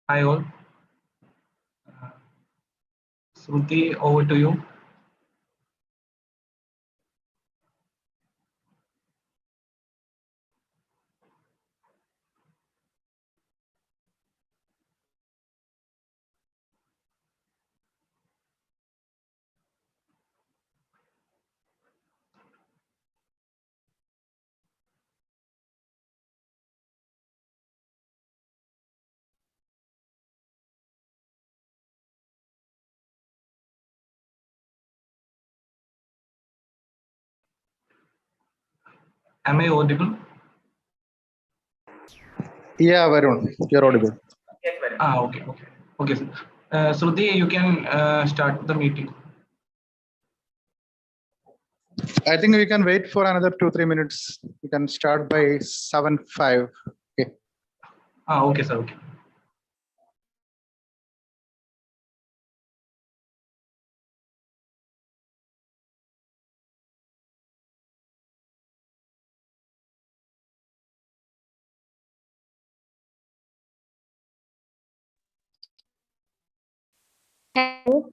Hi all. Uh, Shruti, over to you. Am I audible? Yeah, Varun, you're audible. Okay, sir. Shruti, you can start the meeting. I think we can wait for another 2-3 minutes. We can start by 7:05. Okay. Okay, sir. Okay. Hello.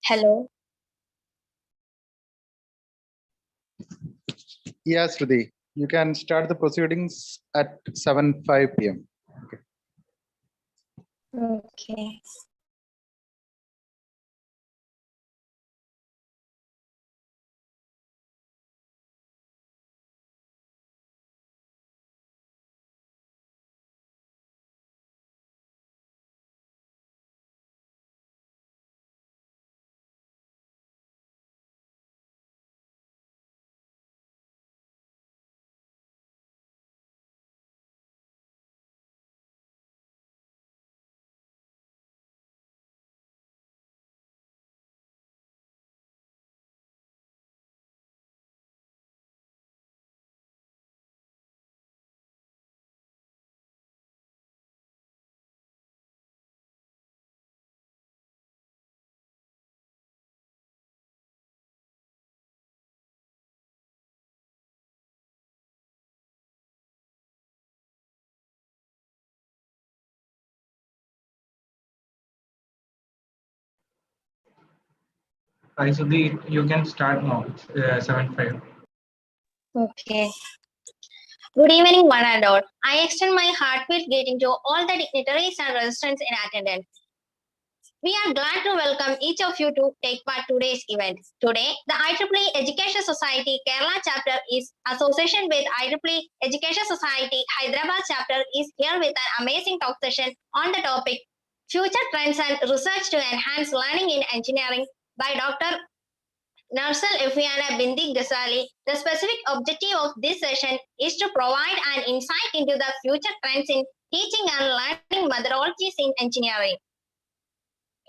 Hello. Yes, Rudy, you can start the proceedings at 7:05 p.m. Okay. Hi, Shruti, you can start now. It's 7:05. Okay. Good evening, one and all. I extend my heartfelt greeting to all the dignitaries and residents in attendance. We are glad to welcome each of you to take part today's event. Today, the IEEE Education Society Kerala chapter is association with IEEE Education Society Hyderabad chapter is here with an amazing talk session on the topic Future Trends and Research to Enhance Learning in Engineering by Dr. Narsal Efiana Binti Ghazali. The specific objective of this session is to provide an insight into the future trends in teaching and learning methodologies in engineering.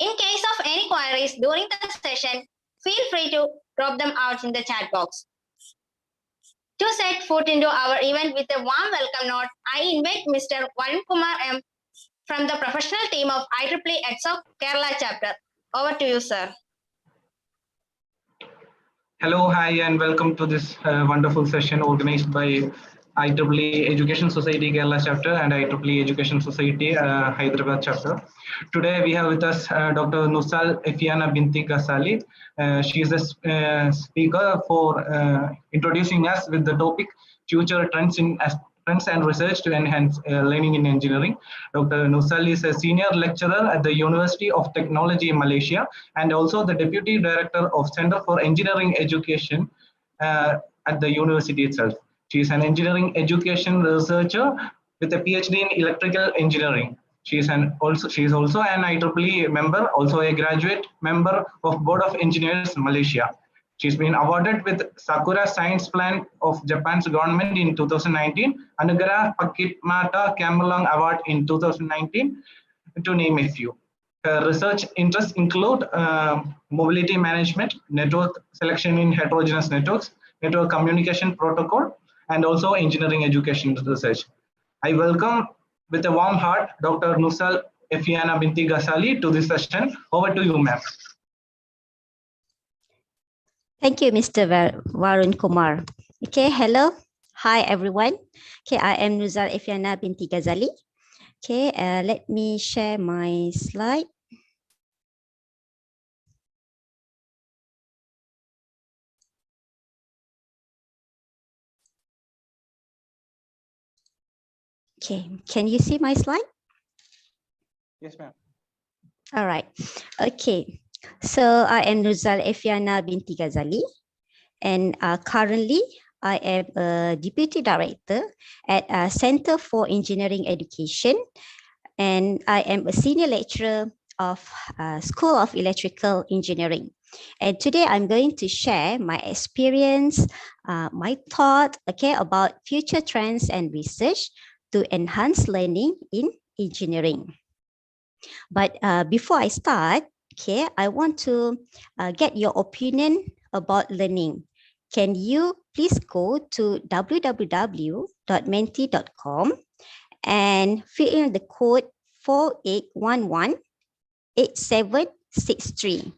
In case of any queries during the session, feel free to drop them out in the chat box. To set foot into our event with a warm welcome note, I invite Mr. Varun Kumar M. from the professional team of IEEE EDSOC Kerala chapter. Over to you, sir. Hello, hi, and welcome to this wonderful session organized by IEEE Education Society Kerala chapter and IEEE Education Society Hyderabad chapter. Today we have with us Dr. Nusal Efiana Binti Ghazali. She is a speaker for introducing us with the topic Future Trends in Trends and Research to Enhance Learning in Engineering. Dr. Nusal is a senior lecturer at the University of Technology in Malaysia and also the Deputy Director of Center for Engineering Education at the university itself. She is an engineering education researcher with a PhD in electrical engineering. She is also an IEEE member, also a graduate member of Board of Engineers Malaysia. She's been awarded with Sakura Science Plan of Japan's government in 2019, Anugrah Pakitmata Kamelang Award in 2019, to name a few. Her research interests include mobility management, network selection in heterogeneous networks, network communication protocol, and also engineering education research. I welcome with a warm heart Dr. Nusal Efiana Binti Ghazali to this session. Over to you, ma'am. Thank you, Mr. Varun Kumar. Okay, hello. Hi, everyone. Okay, I am Nuzal Efiana Binti Ghazali. Okay, let me share my slide. Okay, can you see my slide? Yes, ma'am. All right. Okay, so I am Nuzal Efiana Binti Ghazali, and currently I am a Deputy Director at Center for Engineering Education, and I am a Senior Lecturer of School of Electrical Engineering. And today I'm going to share my experience, my thought, okay, about future trends and research to enhance learning in engineering. But before I start, okay, I want to get your opinion about learning. Can you please go to www.menti.com and fill in the code 48118763.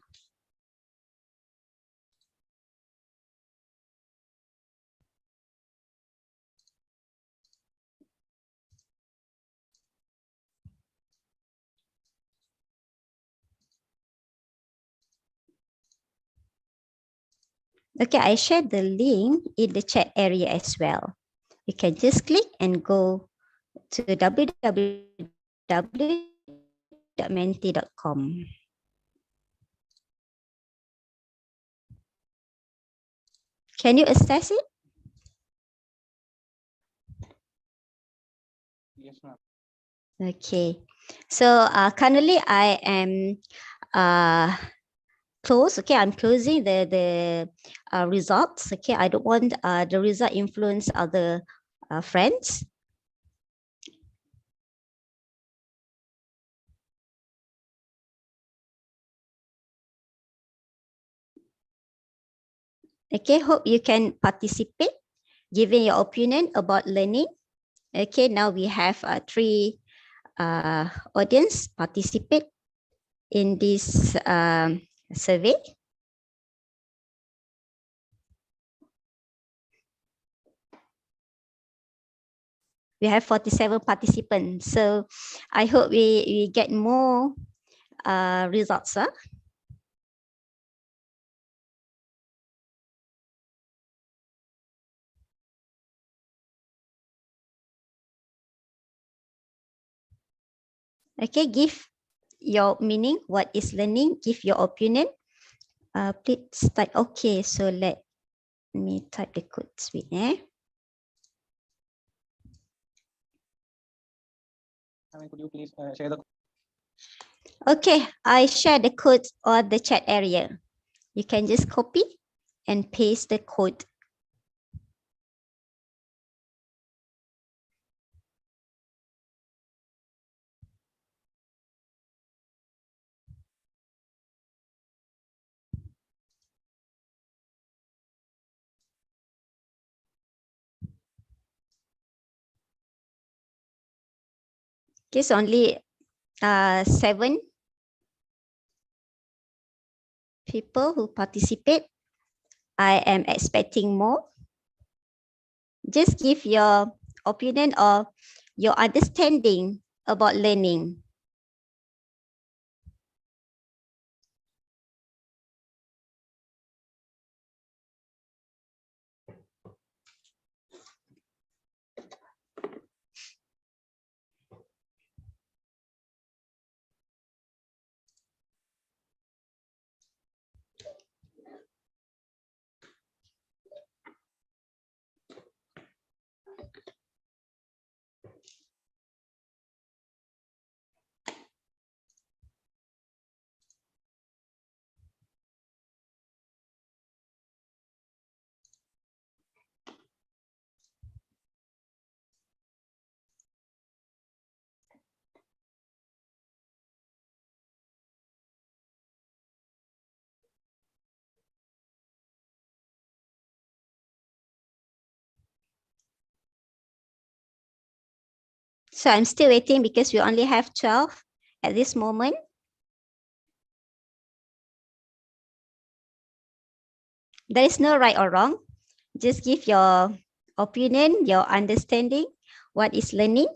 Okay, I shared the link in the chat area as well. You can just click and go to www.menti.com. Can you access it? Yes, ma'am. Okay, so currently I am close. Okay, I'm closing the results. Okay, I don't want the result influence other friends. Okay, hope you can participate, giving your opinion about learning. Okay, now we have three audience participate in this survey. We have 47 participants, so I hope we get more results. Huh? Okay, give your meaning. What is learning? Give your opinion. Please type. Okay, so let me type the code speed. Could you please share the? Okay, I share the code on the chat area. You can just copy and paste the code. Okay, so only 7 people who participate. I am expecting more. Just give your opinion or your understanding about learning. So I'm still waiting because we only have 12 at this moment. There is no right or wrong. Just give your opinion, your understanding, what is learning.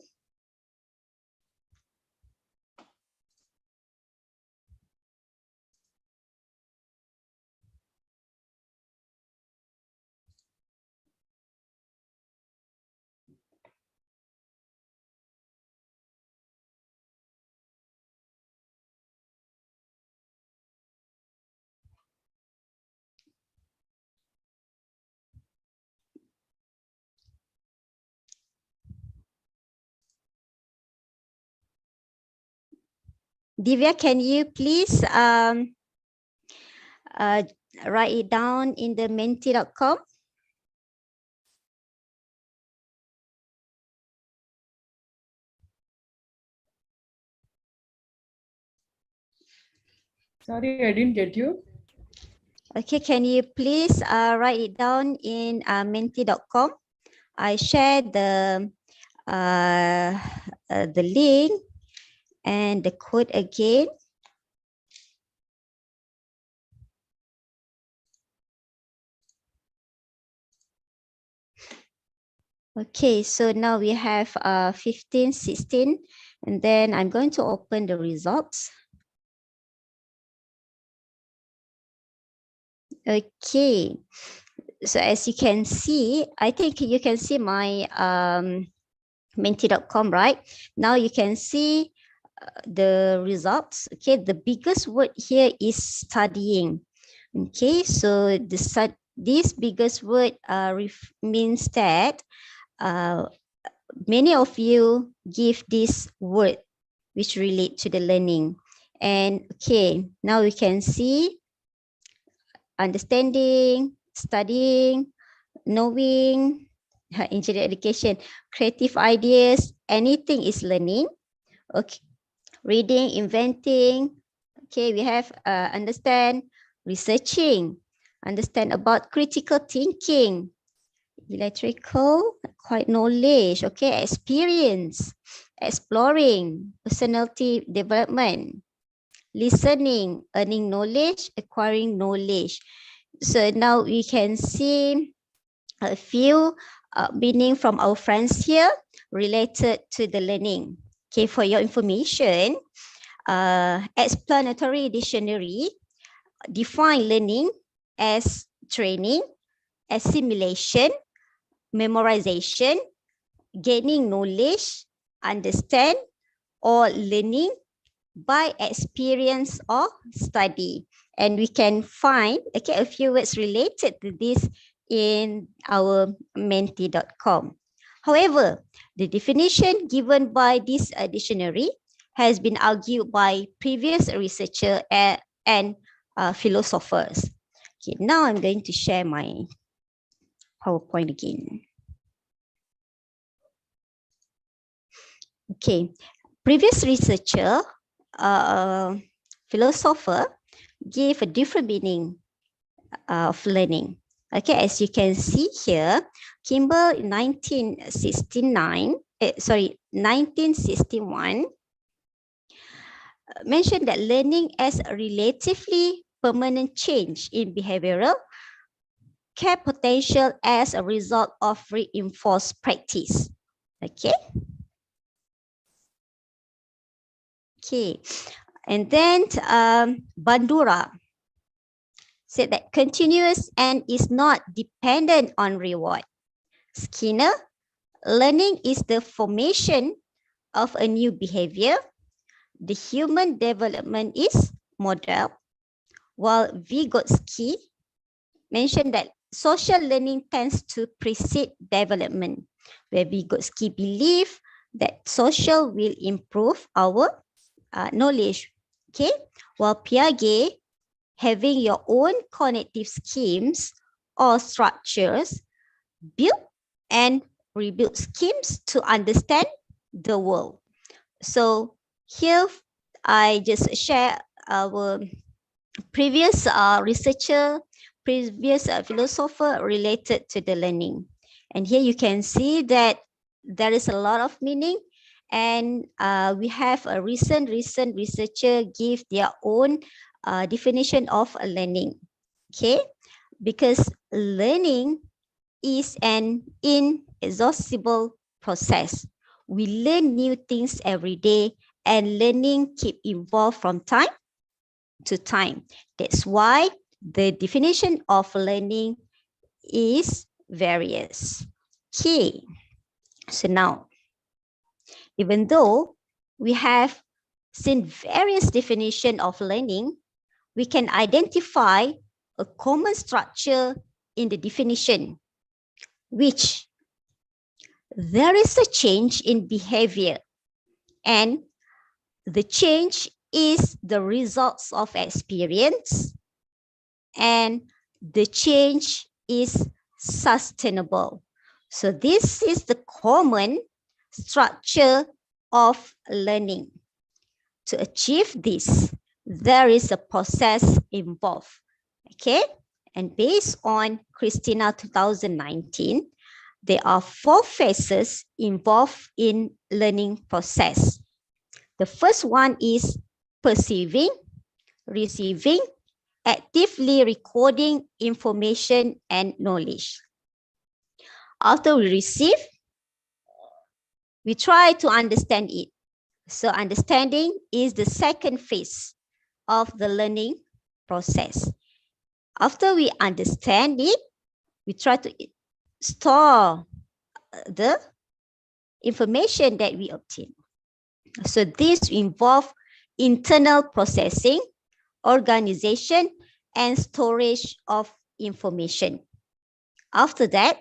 Divya, can you please write it down in the menti.com? Sorry, I didn't get you. Okay, can you please write it down in menti.com? I share the link and the code again. Okay, so now we have 15, 16, and then I'm going to open the results. Okay, so as you can see, I think you can see my menti.com, right? Now you can see the results. Okay, the biggest word here is studying. Okay, so this biggest word means that many of you give this word which relate to the learning. And okay, now we can see understanding, studying, knowing, engineering education, creative ideas, anything is learning. Okay, reading, inventing. Okay, we have understand, researching, understand about critical thinking, electrical, quite knowledge, okay, experience, exploring, personality development, listening, earning knowledge, acquiring knowledge. So now we can see a few meaning from our friends here related to the learning. Okay, for your information, explanatory dictionary define learning as training, assimilation, memorization, gaining knowledge, understand, or learning by experience or study. And we can find a few words related to this in our menti.com. However, the definition given by this dictionary has been argued by previous researchers and philosophers. Okay, now I'm going to share my PowerPoint again. Okay, previous researcher, philosopher, gave a different meaning of learning. Okay, as you can see here, Kimball in 1961 mentioned that learning as a relatively permanent change in behavioral care potential as a result of reinforced practice. Okay. Okay, and then Bandura said that continuous and is not dependent on reward. Skinner, learning is the formation of a new behavior. The human development is model, while Vygotsky mentioned that social learning tends to precede development, where Vygotsky believed that social will improve our knowledge. Okay, while Piaget, having your own cognitive schemes or structures, build and rebuild schemes to understand the world. So here I just share our previous researcher, previous philosopher related to the learning. And here you can see that there is a lot of meaning And we have a recent researcher give their own definition of learning. Okay, because learning is an inexhaustible process. We learn new things every day, and learning keep evolve from time to time. That's why the definition of learning is various. Okay, so now, even though we have seen various definition of learning, we can identify a common structure in the definition, which there is a change in behavior, and the change is the results of experience, and the change is sustainable. So this is the common structure of learning. To achieve this, there is a process involved. Okay, and based on Christina 2019, there are 4 phases involved in learning process. The first one is perceiving, receiving, actively recording information and knowledge. After we receive, we try to understand it. So understanding is the second phase of the learning process. After we understand it, we try to store the information that we obtain. So this involves internal processing, organization, and storage of information. After that,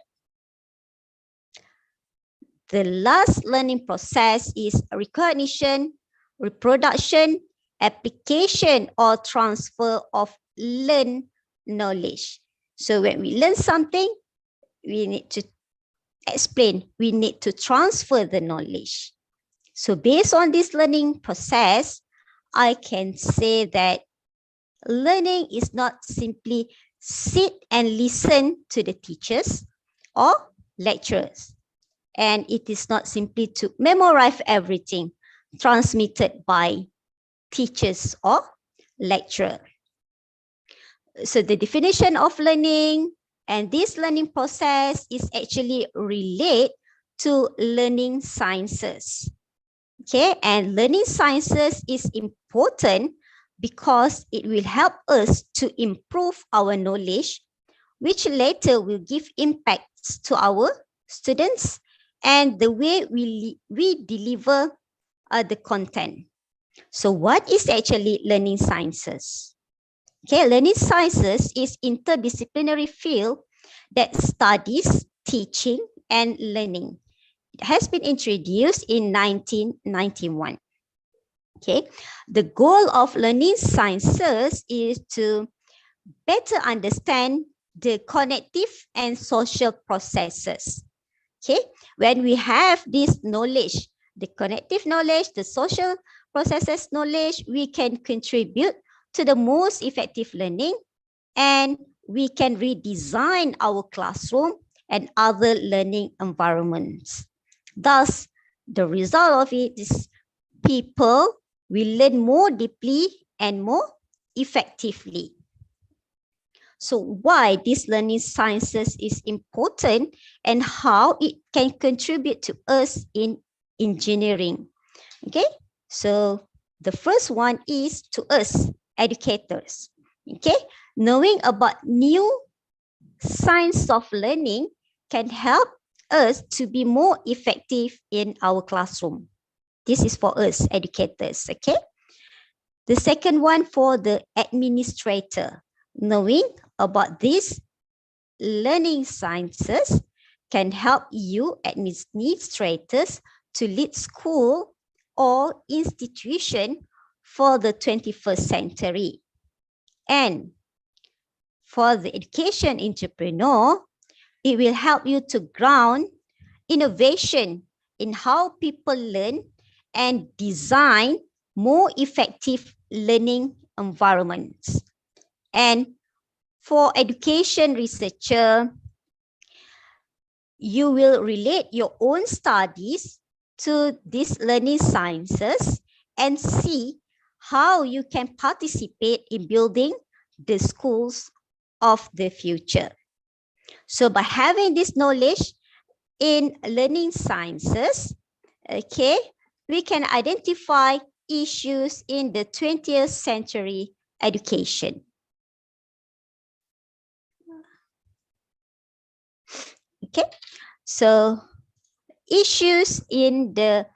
the last learning process is recognition, reproduction, application, or transfer of learned knowledge. So when we learn something, we need to explain, we need to transfer the knowledge. So based on this learning process, I can say that learning is not simply sit and listen to the teachers or lecturers. And it is not simply to memorize everything transmitted by teachers or lecturer. So the definition of learning and this learning process is actually related to learning sciences. Okay, and learning sciences is important because it will help us to improve our knowledge, which later will give impacts to our students and the way we deliver the content. So what is actually learning sciences? Okay, learning sciences is interdisciplinary field that studies teaching and learning. It has been introduced in 1991. Okay, the goal of learning sciences is to better understand the cognitive and social processes. Okay, when we have this knowledge, the cognitive knowledge, the social processes knowledge, we can contribute to the most effective learning, and we can redesign our classroom and other learning environments. Thus, the result of it is people will learn more deeply and more effectively. So why this learning sciences is important and how it can contribute to us in engineering. Okay, so the first one is to us educators. Okay, knowing about new science of learning can help us to be more effective in our classroom. This is for us educators. Okay, the second one for the administrator. Knowing about these learning sciences can help you administrators to lead school or institution for the 21st century. And for the education entrepreneur, it will help you to ground innovation in how people learn and design more effective learning environments. And for education researcher, you will relate your own studies to these learning sciences and see how you can participate in building the schools of the future. So by having this knowledge in learning sciences, okay, we can identify issues in the 20th century education. Okay, so issues in the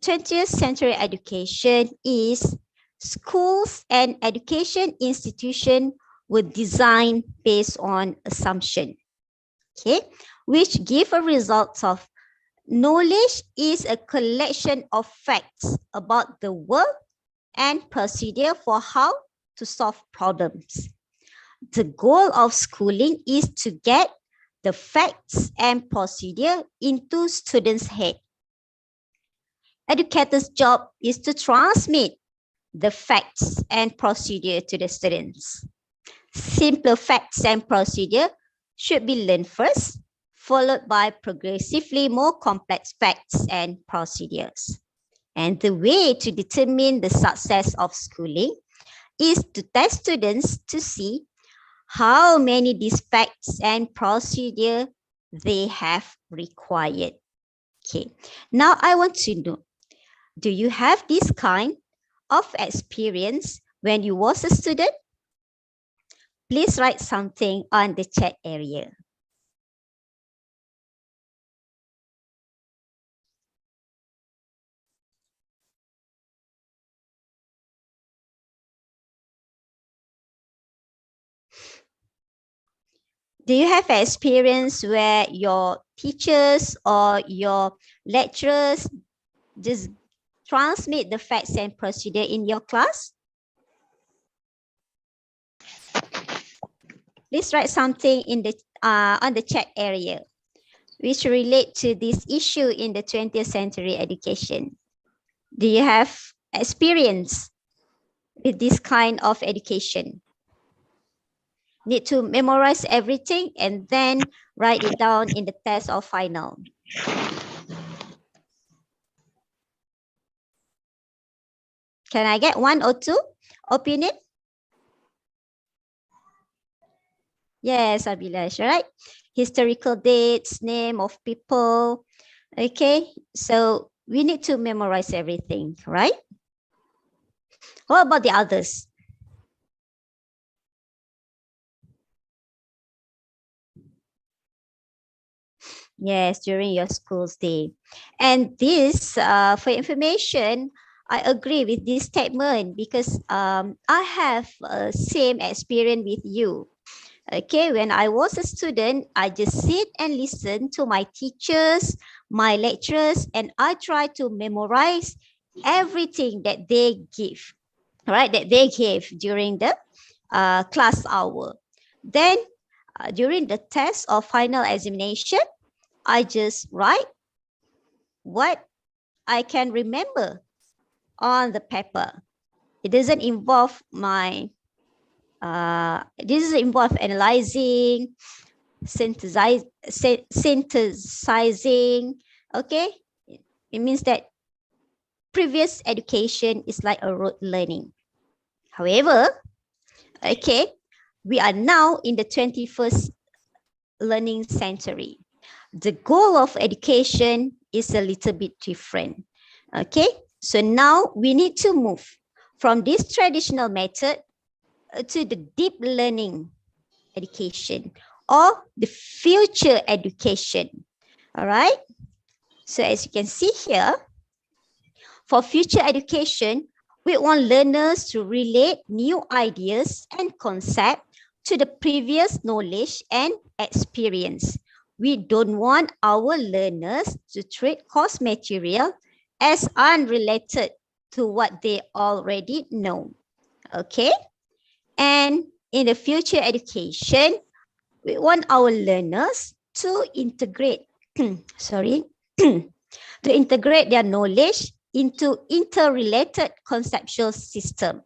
20th century education is schools and education institutions were designed based on assumption, okay, which give a result of knowledge is a collection of facts about the world and procedure for how to solve problems. The goal of schooling is to get the facts and procedure into students' head. Educators' job is to transmit the facts and procedure to the students. Simple facts and procedure should be learned first, followed by progressively more complex facts and procedures. And the way to determine the success of schooling is to test students to see how many these facts and procedure they have required. Okay, now I want to know, do you have this kind of experience when you was a student? Please write something on the chat area. Do you have experience where your teachers or your lecturers just transmit the facts and procedure in your class? Please write something in the on the chat area which relate to this issue in the 20th century education. Do you have experience with this kind of education? Need to memorize everything and then write it down in the test or final. Can I get one or two opinion? Yes, Abhilash, right? Historical dates, name of people. Okay, so we need to memorize everything, right? What about the others? Yes, during your school's day. And this, for information, I agree with this statement because I have same experience with you. Okay, when I was a student, I just sit and listen to my teachers, my lecturers, and I try to memorize everything that they give, right? That they gave during the class hour. Then during the test or final examination, I just write what I can remember on the paper. It doesn't involve my this is involve analyzing, synthesizing. Okay, it means that previous education is like a rote learning. However, okay, we are now in the 21st learning century. The goal of education is a little bit different. Okay, so now we need to move from this traditional method to the deep learning education or the future education. All right. So as you can see here, for future education, we want learners to relate new ideas and concepts to the previous knowledge and experience. We don't want our learners to treat course material as unrelated to what they already know. Okay. And in the future education, we want our learners to integrate, to integrate their knowledge into interrelated conceptual system.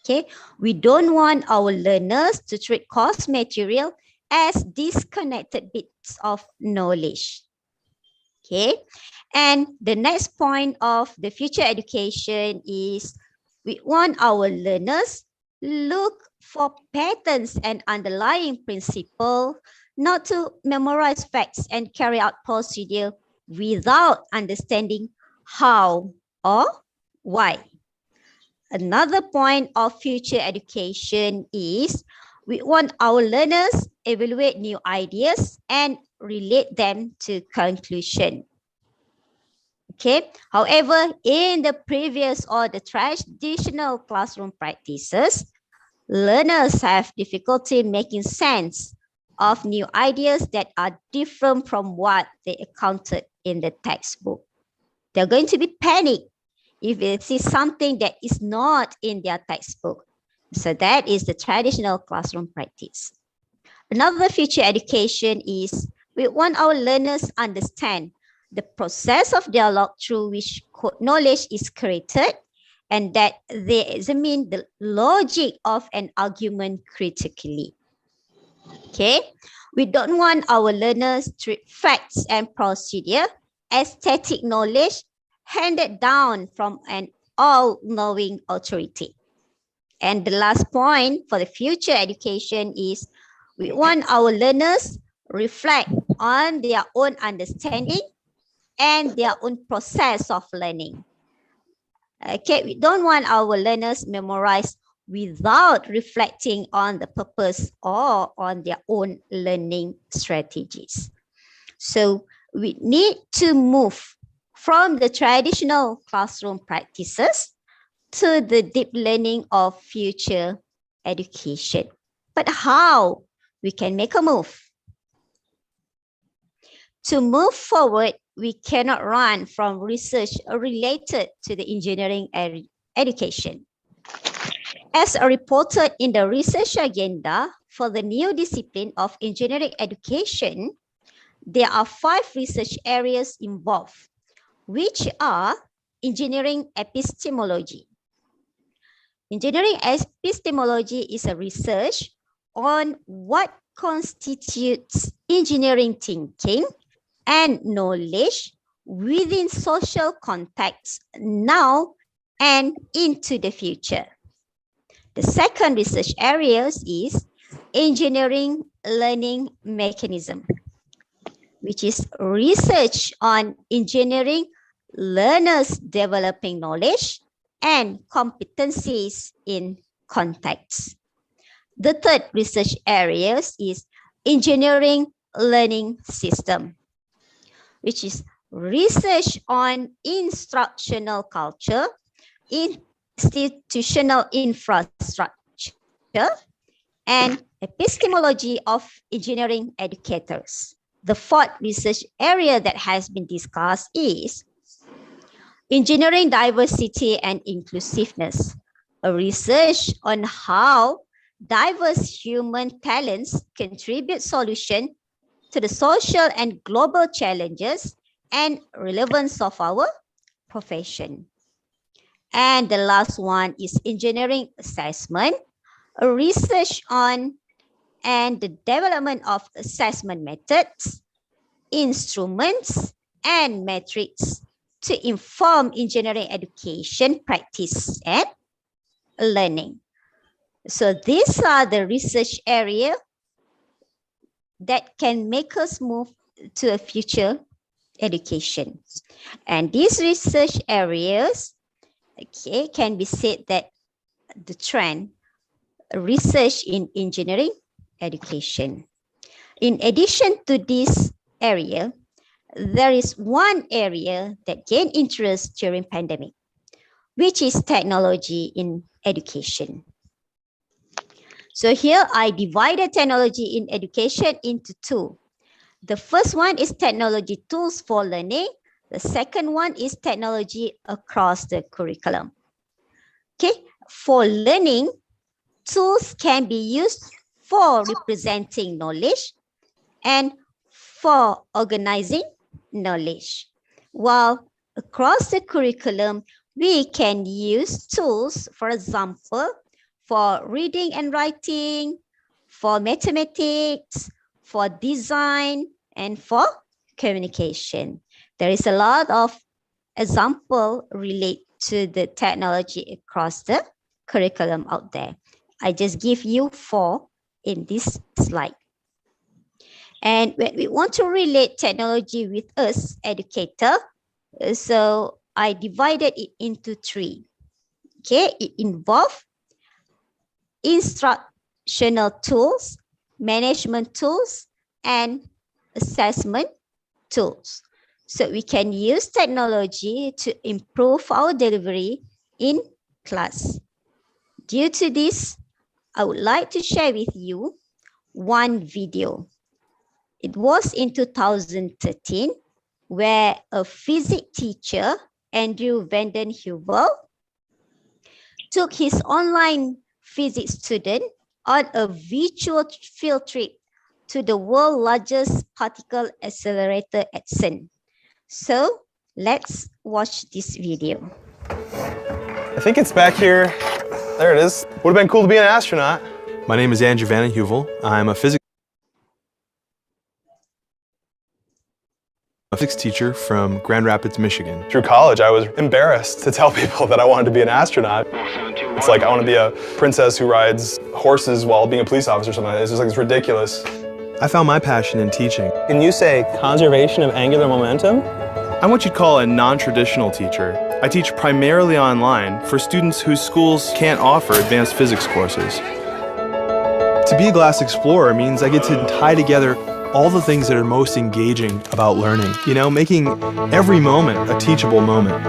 Okay, we don't want our learners to treat course material as disconnected bits of knowledge. Okay. And the next point of the future education is we want our learners look for patterns and underlying principle, not to memorize facts and carry out procedure without understanding how or why. Another point of future education is we want our learners evaluate new ideas and relate them to conclusion. Okay. However, in the previous or the traditional classroom practices, learners have difficulty making sense of new ideas that are different from what they encountered in the textbook. They're going to be panicked if they see something that is not in their textbook. So that is the traditional classroom practice. Another future education is we want our learners understand the process of dialogue through which knowledge is created and that they examine the logic of an argument critically. Okay, we don't want our learners to treat facts and procedure as static knowledge handed down from an all-knowing authority. And the last point for the future education is we want our learners reflect on their own understanding and their own process of learning. Okay, we don't want our learners memorize without reflecting on the purpose or on their own learning strategies. So we need to move from the traditional classroom practices to the deep learning of future education. But how we can make a move? To move forward, we cannot run from research related to the engineering education. As reported in the research agenda for the new discipline of engineering education, there are 5 research areas involved, which are engineering epistemology. Engineering epistemology is a research on what constitutes engineering thinking and knowledge within social contexts now and into the future. The second research area is engineering learning mechanism, which is research on engineering learners developing knowledge and competencies in context. The third research area is engineering learning system, which is research on instructional culture, institutional infrastructure, and epistemology of engineering educators. The fourth research area that has been discussed is engineering diversity and inclusiveness, a research on how diverse human talents contribute solutions to the social and global challenges and relevance of our profession. And the last one is engineering assessment, a research on and the development of assessment methods, instruments, and metrics to inform engineering education practice and learning. So these are the research areas that can make us move to a future education. And these research areas, okay, can be said that the trend, research in engineering education. In addition to this area, there is one area that gained interest during pandemic, which is technology in education. So here I divided technology in education into 2. The first one is technology tools for learning. The second one is technology across the curriculum. Okay, for learning, tools can be used for representing knowledge and for organizing knowledge. While across the curriculum, we can use tools, for example, for reading and writing, for mathematics, for design, and for communication. There is a lot of example relate to the technology across the curriculum out there. I just give you 4 in this slide. And when we want to relate technology with us, educator, so I divided it into 3. Okay, it involves instructional tools, management tools, and assessment tools. So we can use technology to improve our delivery in class. Due to this, I would like to share with you one video. It was in 2013 where a physics teacher, Andrew Vanden Heuvel, took his online physics student on a virtual field trip to the world's largest particle accelerator at CERN. So let's watch this video. I think it's back here. There it is. Would have been cool to be an astronaut. My name is Andrew Vanden Heuvel. I'm a physics teacher from Grand Rapids, Michigan. Through college, I was embarrassed to tell people that I wanted to be an astronaut. It's like I want to be a princess who rides horses while being a police officer or something like that. It's just like, it's ridiculous. I found my passion in teaching. Can you say conservation of angular momentum? I'm what you'd call a non-traditional teacher. I teach primarily online for students whose schools can't offer advanced physics courses. To be a glass explorer means I get to tie together all the things that are most engaging about learning, you know, making every moment a teachable moment.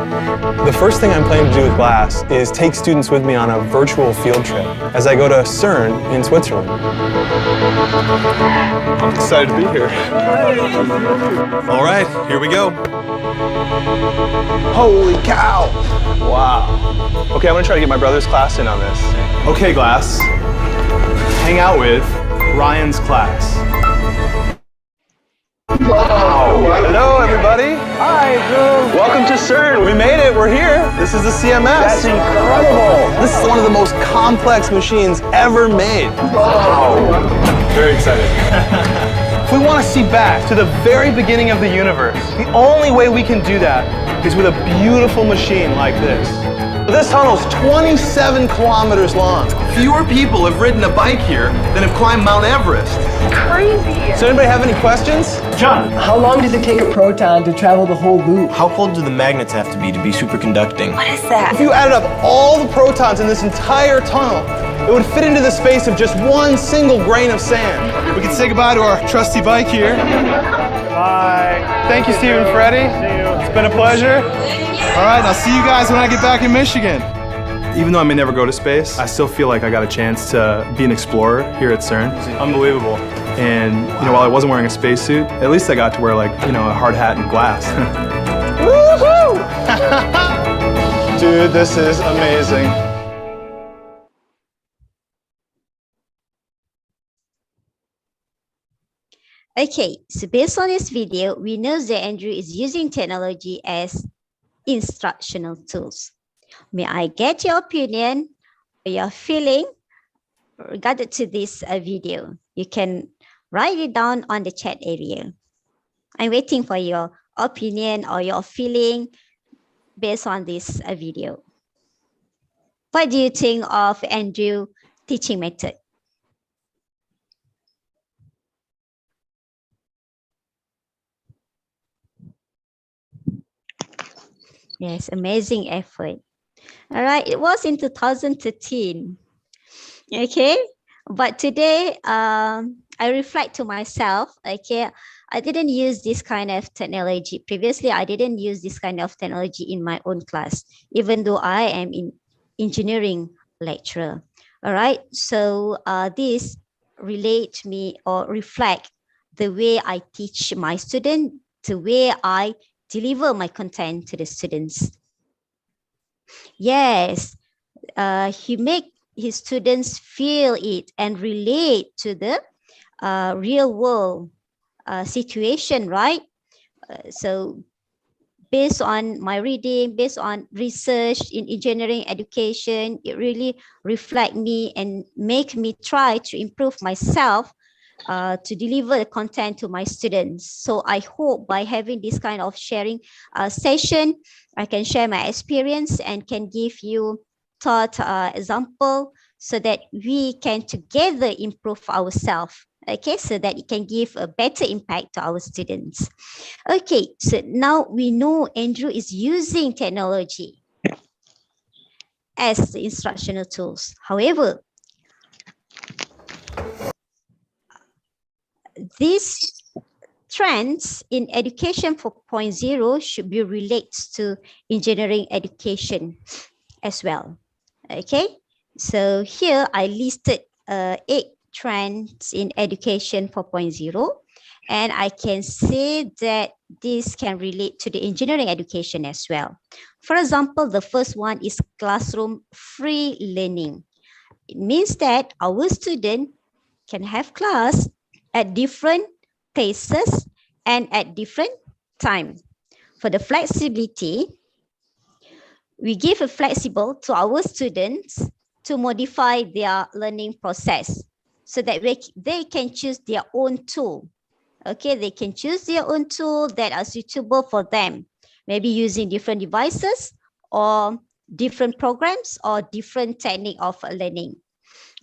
The first thing I'm planning to do with glass is take students with me on a virtual field trip as I go to CERN in Switzerland. I'm excited to be here. All right, here we go. Holy cow! Wow. Okay, I'm gonna try to get my brother's class in on this. Okay, glass. Hang out with Ryan's class. Wow. Hello, everybody. Hi, Drew. Welcome to CERN. We made it. We're here. This is the CMS. That's incredible. This is one of the most complex machines ever made. Wow. Very excited. If we want to see back to the very beginning of the universe, the only way we can do that is with a beautiful machine like this. This tunnel's 27 kilometers long. Fewer people have ridden a bike here than have climbed Mount Everest. Crazy. So anybody have any questions? John, how long does it take a proton to travel the whole loop? How cold do the magnets have to be superconducting? What is that? If you added up all the protons in this entire tunnel, it would fit into the space of just one single grain of sand. We can say goodbye to our trusty bike here. Bye. Thank you, Steve and Freddie. See you. It's been a pleasure. All right, I'll see you guys when I get back in Michigan. Even though I may never go to space, I still feel like I got a chance to be an explorer here at CERN. Unbelievable. And you know, while I wasn't wearing a spacesuit, at least I got to wear, like, you know, a hard hat and glass. Woohoo! Dude, this is amazing. Okay, so based on this video, we know that Andrew is using technology as instructional tools. May I get your opinion or your feeling regarding to this video? You can write it down on the chat area. I'm waiting for your opinion or your feeling based on this video. What do you think of Andrew teaching method? Yes, amazing effort. All right, it was in 2013. Okay, but today I reflect to myself, okay, I didn't use this kind of technology. Previously, I didn't use this kind of technology in my own class, even though I am in engineering lecturer. All right, so this relate me or reflect the way I teach my student, the way I deliver my content to the students. Yes, he make his students feel it and relate to the real world situation, right? So based on my reading, based on research in engineering education, it really reflect me and make me try to improve myself to deliver the content to my students. So I hope by having this kind of sharing session, I can share my experience and can give you thought example so that we can together improve ourselves. Okay, so that it can give a better impact to our students. Okay, so now we know Andrew is using technology as the instructional tools. However, these trends in education 4.0 should be related to engineering education as well. Okay, so here I listed 8 trends in education 4.0, and I can say that this can relate to the engineering education as well. For example, the first one is classroom free learning. It means that our student can have class at different places and at different time. For the flexibility, we give a flexible to our students to modify their learning process so that they can choose their own tool. Okay, they can choose their own tool that are suitable for them, maybe using different devices or different programs or different technique of learning.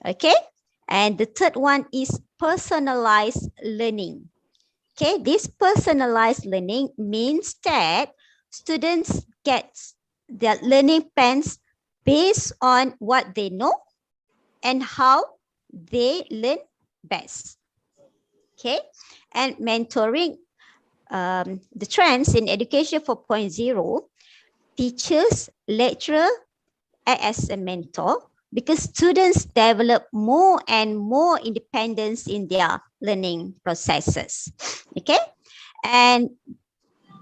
Okay, and the third one is personalized learning. Okay, this personalized learning means that students get their learning plans based on what they know and how they learn best. Okay, and mentoring, the trends in education 4.0, teachers, lecturer act as a mentor because students develop more and more independence in their learning processes. Okay, and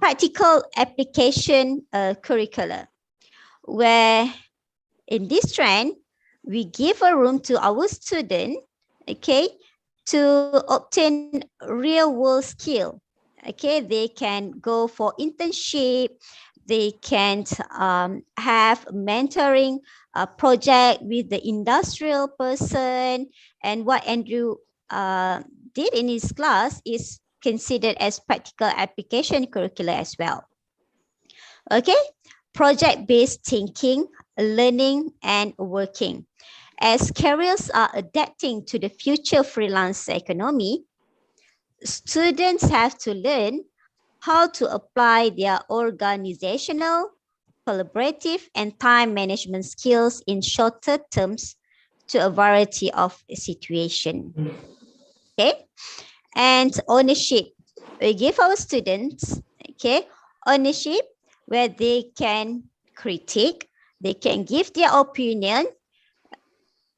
practical application curricula, where in this trend, we give a room to our student, okay, to obtain real world skill. Okay, they can go for internship, they can have mentoring project with the industrial person, and what Andrew did in his class is considered as practical application curricula as well. Okay, project-based thinking, learning and working. As careers are adapting to the future freelance economy, students have to learn how to apply their organizational, collaborative, and time management skills in shorter terms to a variety of situations. Okay, and ownership. We give our students, okay, ownership where they can critique, they can give their opinion,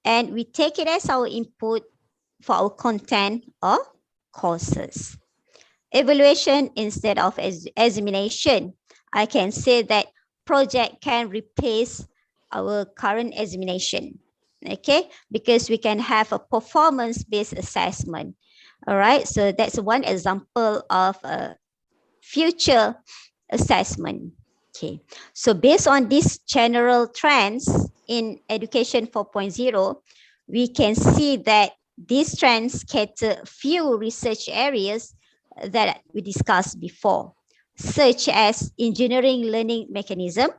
and we take it as our input for our content or courses. Evaluation instead of examination. I can say that project can replace our current examination, okay, because we can have a performance-based assessment. All right, so that's one example of a future assessment. Okay, so based on these general trends in education 4.0, we can see that these trends cater few research areas that we discussed before, such as engineering learning mechanism,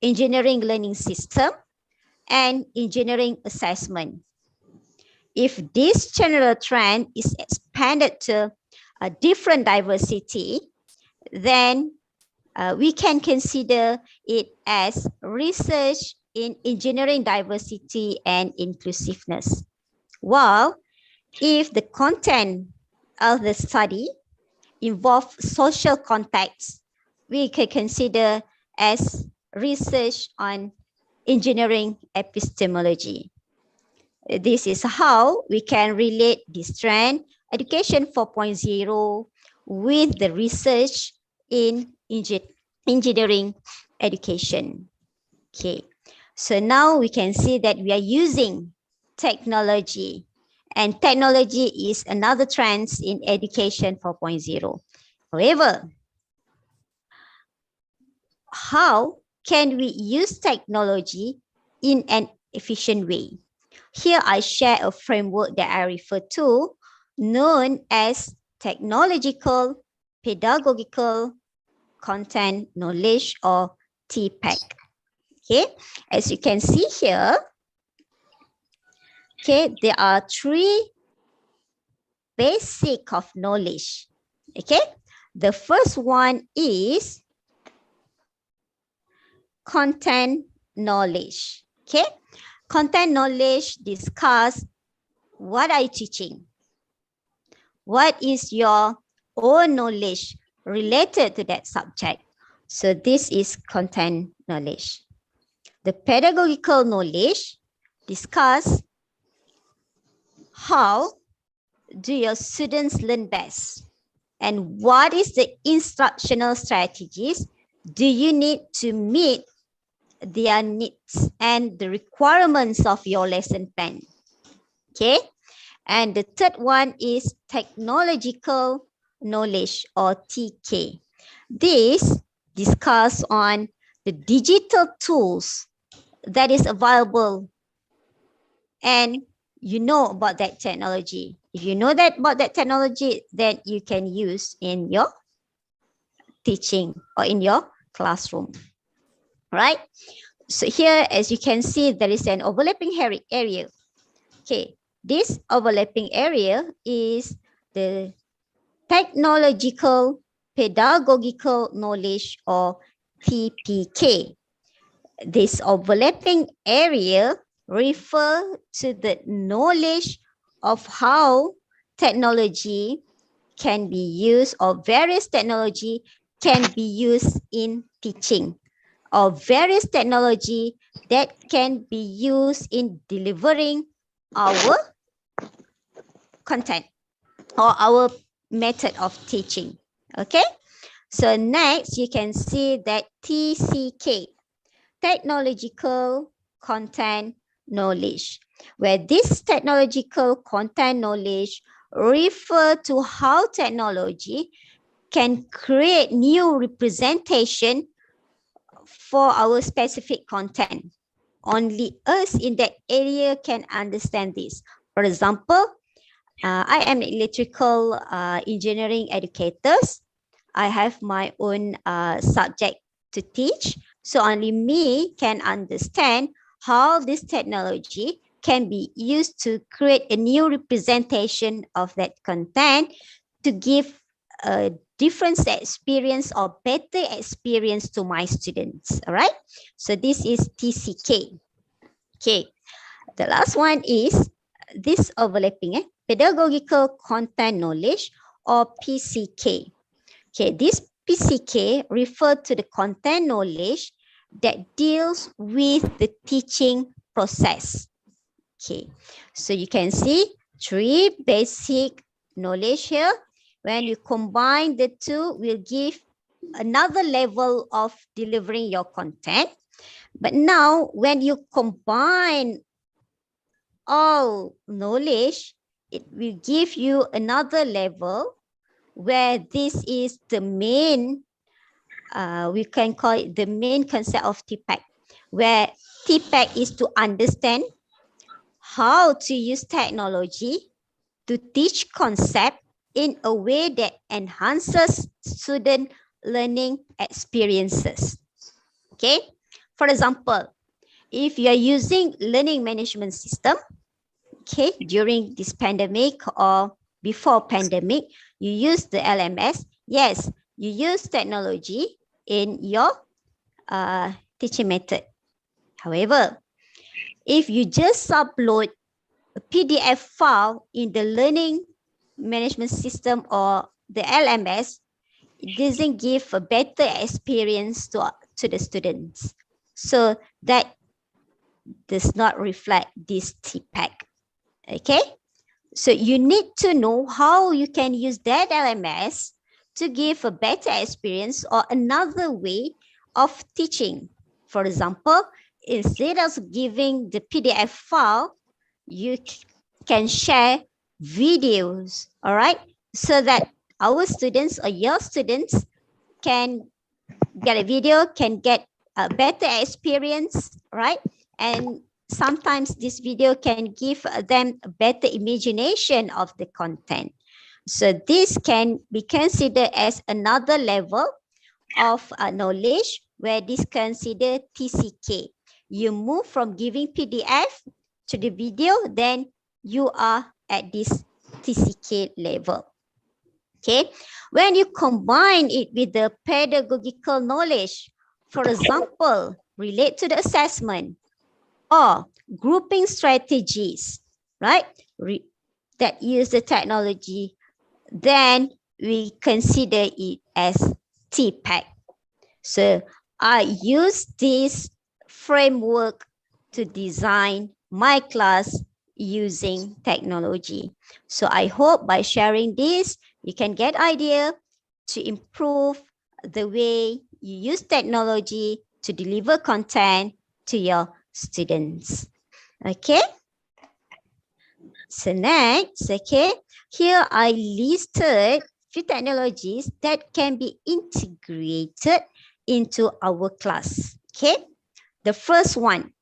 engineering learning system, and engineering assessment. If this general trend is expanded to a different diversity, then we can consider it as research in engineering diversity and inclusiveness. While if the content of the study involve social context, we can consider as research on engineering epistemology. This is how we can relate this trend, education 4.0, with the research in engineering education. Okay, so now we can see that we are using technology, and technology is another trend in education 4.0. However, how can we use technology in an efficient way? Here I share a framework that I refer to, known as technological, pedagogical, content knowledge, or TPEC. Okay, as you can see here, okay, there are three basic of knowledge. Okay, the first one is content knowledge. Okay, content knowledge discuss what are you teaching? What is your own knowledge related to that subject? So this is content knowledge. The pedagogical knowledge discuss how do your students learn best and what is the instructional strategies do you need to meet their needs and the requirements of your lesson plan. Okay, and the third one is technological knowledge, or TK. This discuss on the digital tools that is available and you know about that technology. If you know that about that technology, then you can use in your teaching or in your classroom, right? So here, as you can see, there is an overlapping area. Okay, this overlapping area is the technological pedagogical knowledge, or TPK. This overlapping area refer to the knowledge of how technology can be used, or various technology can be used in teaching, or various technology that can be used in delivering our content or our method of teaching. Okay, so next you can see that TCK, technological content knowledge, where this technological content knowledge refer to how technology can create new representation for our specific content. Only us in that area can understand this. For example, I am electrical engineering educators. I have my own subject to teach. So only me can understand how this technology can be used to create a new representation of that content to give a different experience or better experience to my students. All right. So this is TCK. Okay. The last one is this overlapping pedagogical content knowledge, or PCK. Okay, this PCK refer to the content knowledge that deals with the teaching process. Okay, so you can see three basic knowledge here. When you combine the two, will give another level of delivering your content. But now when you combine all knowledge, it will give you another level where this is the main, we can call it the main concept of TPEC, where TPEC is to understand how to use technology to teach concept in a way that enhances student learning experiences. Okay, for example, if you are using learning management system, okay, during this pandemic or before pandemic, you use the LMS. Yes, you use technology in your teaching method. However, if you just upload a PDF file in the learning management system or the LMS, it doesn't give a better experience to the students. So that does not reflect this TPEC. Okay, so you need to know how you can use that LMS to give a better experience or another way of teaching. For example, instead of giving the PDF file, you can share videos, all right? So that our students or your students can get a video, can get a better experience, right? And sometimes this video can give them a better imagination of the content. So this can be considered as another level of knowledge, where this considered TCK. You move from giving PDF to the video, then you are at this TCK level. Okay, when you combine it with the pedagogical knowledge, for example, relate to the assessment or grouping strategies, right? That use the technology, then we consider it as TPAC. So I use this framework to design my class using technology. So I hope by sharing this, you can get idea to improve the way you use technology to deliver content to your students. Okay. So next, okay, here I listed few technologies that can be integrated into our class. Okay. The first one,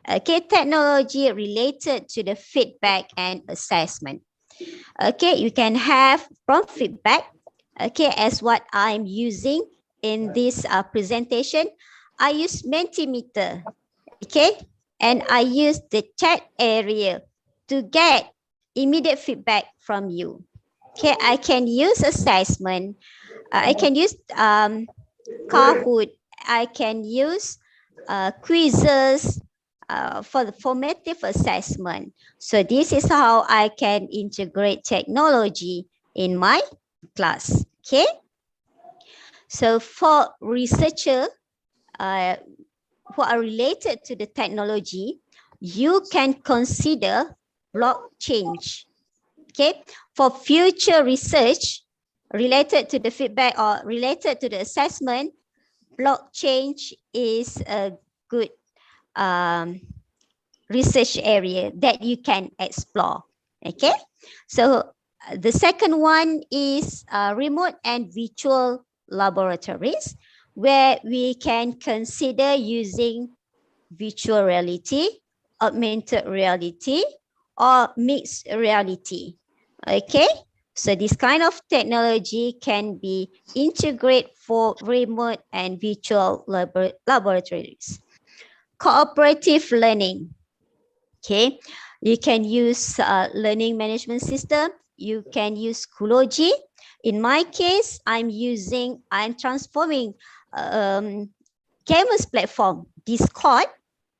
okay, technology related to the feedback and assessment. Okay, you can have prompt feedback, okay, as what I'm using in this presentation. I use Mentimeter, okay, and I use the chat area to get immediate feedback from you. Okay, I can use assessment, I can use Kahoot, I can use quizzes, for the formative assessment. So this is how I can integrate technology in my class. Okay. So for researcher who are related to the technology, you can consider blockchain. Okay. For future research related to the feedback or related to the assessment, blockchain is a good research area that you can explore. Okay, so the second one is remote and virtual laboratories, where we can consider using virtual reality, augmented reality, or mixed reality. Okay, so this kind of technology can be integrated for remote and virtual laboratories. Cooperative learning. Okay, you can use learning management system. You can use Schoology. In my case, I'm transforming Canvas platform, Discord,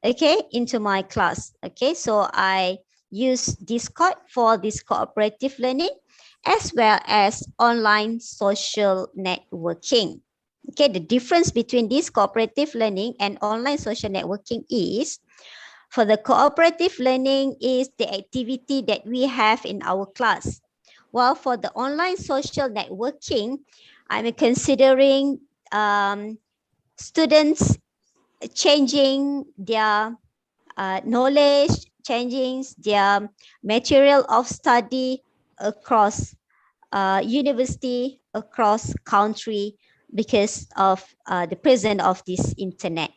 okay, into my class. Okay, so I use Discord for this cooperative learning, as well as online social networking. Okay, the difference between this cooperative learning and online social networking is, for the cooperative learning is the activity that we have in our class. While for the online social networking, I'm considering students changing their knowledge, changing their material of study across university, across country, because of the presence of this internet.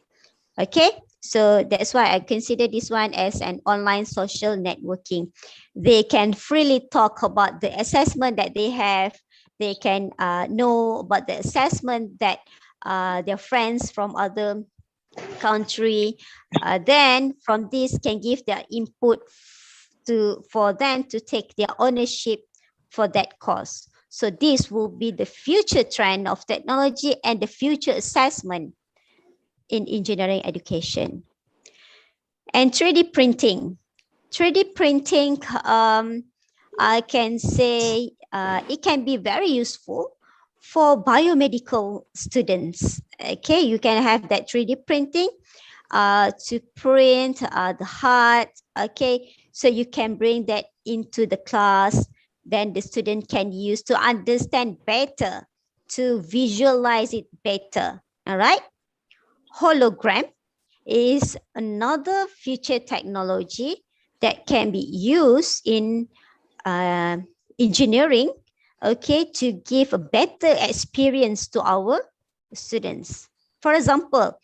Okay, so that's why I consider this one as an online social networking. They can freely talk about the assessment that they have. They can know about the assessment that their friends from other country. Then from this can give their input for them to take their ownership for that course. So this will be the future trend of technology and the future assessment in engineering education. And 3D printing. 3D printing, I can say it can be very useful for biomedical students. Okay, you can have that 3D printing to print the heart. Okay, so you can bring that into the class. Then the student can use to understand better, to visualize it better. All right. Hologram is another future technology that can be used in engineering, okay, to give a better experience to our students. For example,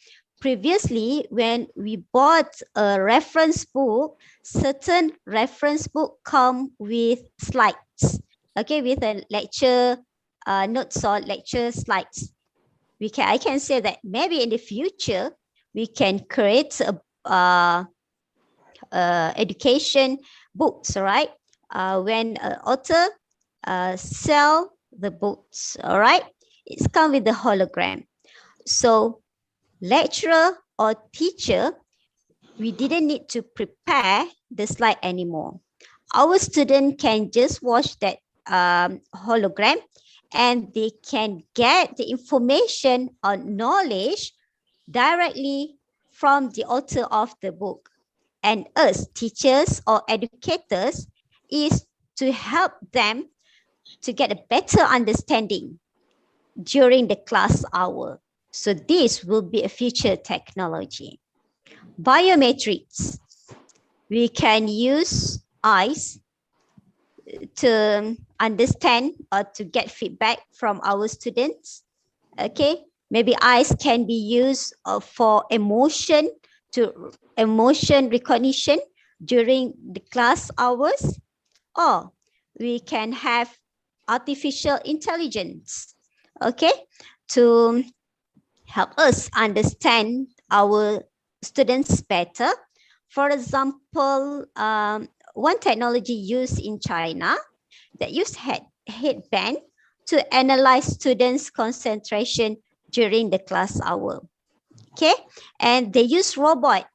previously, when we bought a reference book, certain reference book come with slides, okay, with a lecture notes or lecture slides. I can say that maybe in the future we can create a education books, right? When an author sell the books, all right, it's come with the hologram. So lecturer or teacher, we didn't need to prepare the slide anymore. Our student can just watch that hologram and they can get the information or knowledge directly from the author of the book. And us, teachers or educators, is to help them to get a better understanding during the class hour. So this will be a future technology. Biometrics. We can use eyes to understand or to get feedback from our students. Okay, maybe eyes can be used for emotion recognition during the class hours, or we can have artificial intelligence, okay, to help us understand our students better. For example, one technology used in China that use headband to analyze students' concentration during the class hour. Okay, and they use robot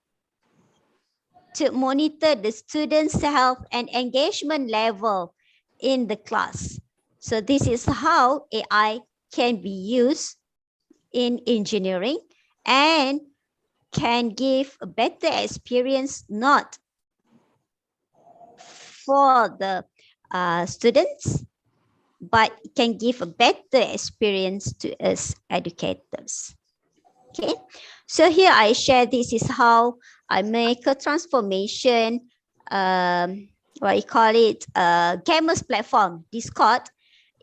to monitor the students' health and engagement level in the class. So this is how AI can be used in engineering and can give a better experience, not for the students, but can give a better experience to us educators. Okay, so here I share this is how I make a transformation, what you call it, gamers platform, Discord,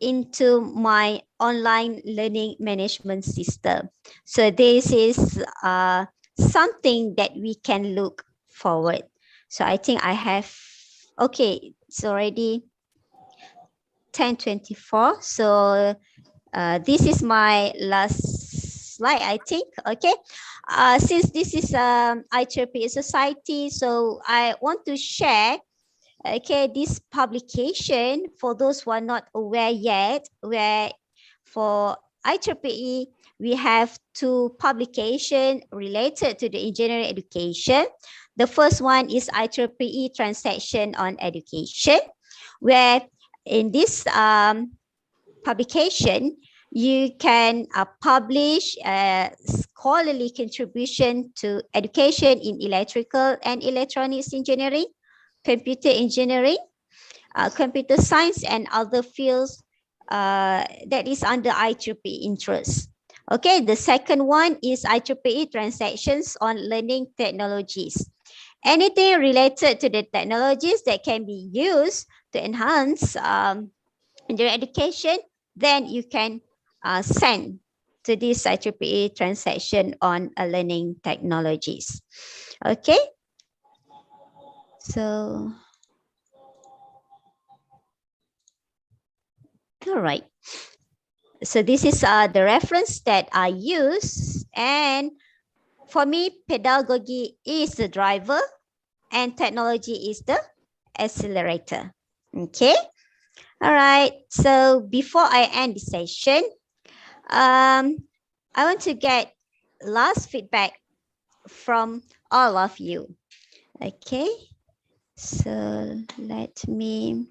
into my online learning management system. So this is something that we can look forward. So I think I have, okay, it's already 10:24. So this is my last slide, I think. Okay, since this is IEEE Society, so I want to share, okay, this publication for those who are not aware yet, where for IEEE, we have two publications related to the engineering education. The first one is IEEE Transaction on Education, where in this publication, you can publish a scholarly contribution to education in electrical and electronics engineering, computer engineering, computer science, and other fields that is under IEEE interest. Okay, the second one is IEEE Transactions on Learning Technologies. Anything related to the technologies that can be used to enhance your education, then you can send to this IEEE Transaction on Learning Technologies. Okay, so all right. So this is the reference that I use, and for me, pedagogy is the driver and technology is the accelerator. Okay. All right. So before I end the session, I want to get last feedback from all of you. Okay. So let me.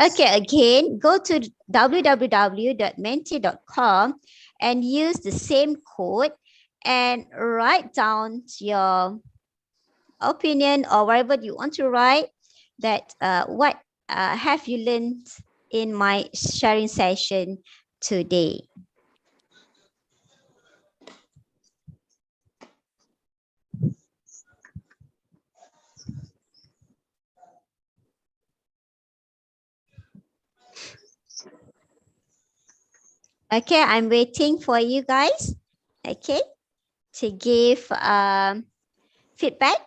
Okay, again, go to www.menti.com and use the same code and write down your opinion or whatever you want to write, that what have you learned in my sharing session today. Okay, I'm waiting for you guys. Okay, to give feedback.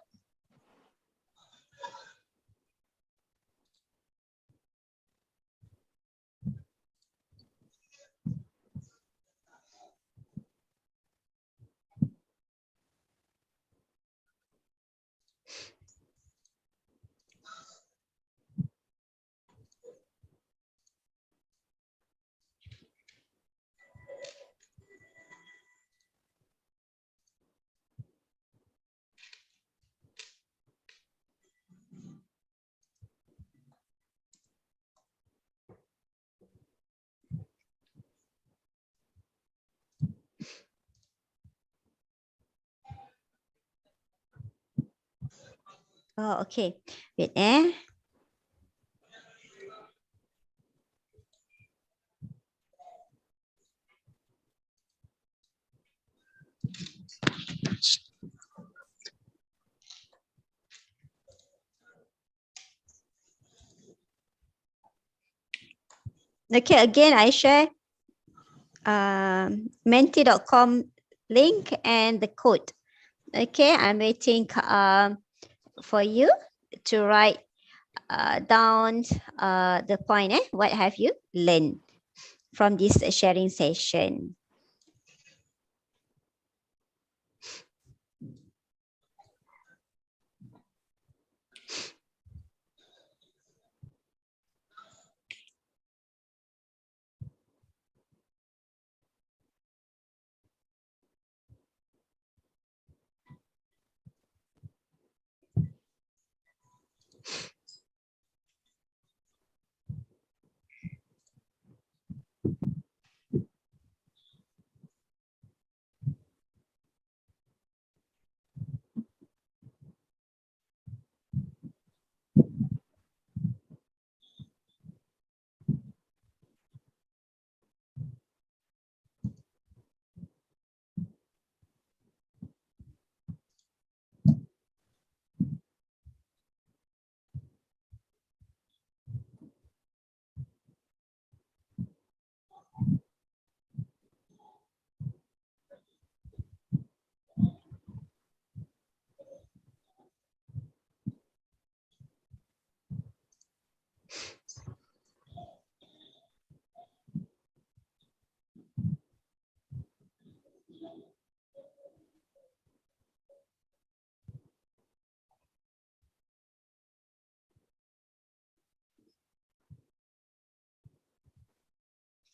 Oh, okay. Wait, Okay, again, I share menti.com link and the code. Okay, I'm waiting for you to write down the point. What have you learned from this sharing session?